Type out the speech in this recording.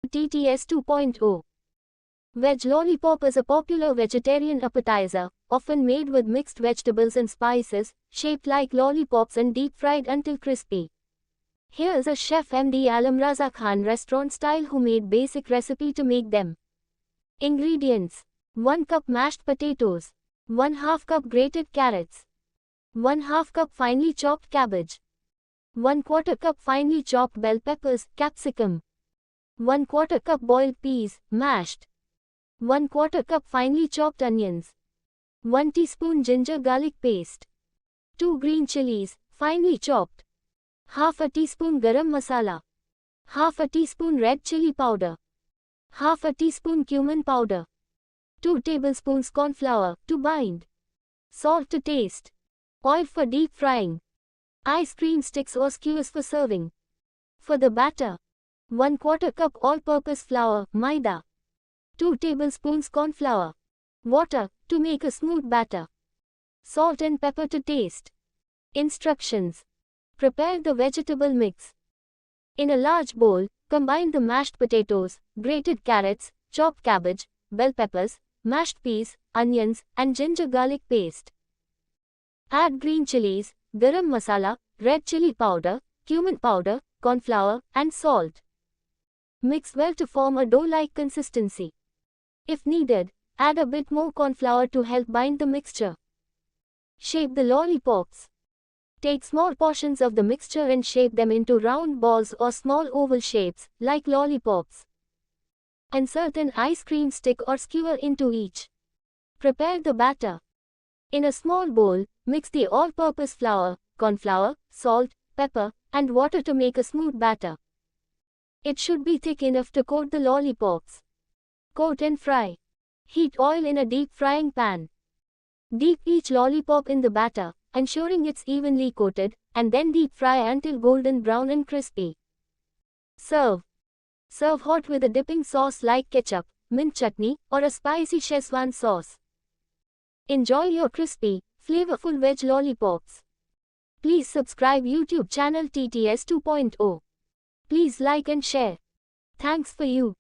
TTS 2.0. Veg lollipop is a popular vegetarian appetizer, often made with mixed vegetables and spices, shaped like lollipops and deep-fried until crispy. Here's a Chef Md Alamraza Khan restaurant-style homemade basic recipe to make them. Ingredients: 1 cup mashed potatoes, 1/2 cup grated carrots, 1/2 cup finely chopped cabbage, 1/4 cup finely chopped bell peppers, capsicum, 1/4 cup boiled peas, mashed, 1/4 cup finely chopped onions, 1 teaspoon ginger garlic paste, 2 green chilies, finely chopped, half a teaspoon garam masala, half a teaspoon red chili powder, half a teaspoon cumin powder, 2 tablespoons cornflour to bind, salt to taste, oil for deep frying, ice cream sticks or skewers for serving. For the batter: 1/4 cup all-purpose flour, maida, 2 tablespoons cornflour, water to make a smooth batter, salt and pepper to taste. Instructions: prepare the vegetable mix. In a large bowl, combine the mashed potatoes, grated carrots, chopped cabbage, bell peppers, mashed peas, onions, and ginger garlic paste. Add green chilies, garam masala, red chili powder, cumin powder, cornflour, and salt. Mix well to form a dough-like consistency. If needed, add a bit more cornflour to help bind the mixture. Shape the lollipops. Take small portions of the mixture and shape them into round balls or small oval shapes, like lollipops. Insert an ice cream stick or skewer into each. Prepare the batter. In a small bowl, mix the all-purpose flour, cornflour, salt, pepper, and water to make a smooth batter. It should be thick enough to coat the lollipops. Coat and fry. Heat oil in a deep frying pan. Dip each lollipop in the batter, ensuring it's evenly coated, and then deep fry until golden brown and crispy. Serve. Serve hot with a dipping sauce like ketchup, mint chutney, or a spicy Szechuan sauce. Enjoy your crispy, flavorful veg lollipops. Please subscribe YouTube channel TTS 2.0. Please like and share. Thanks for you.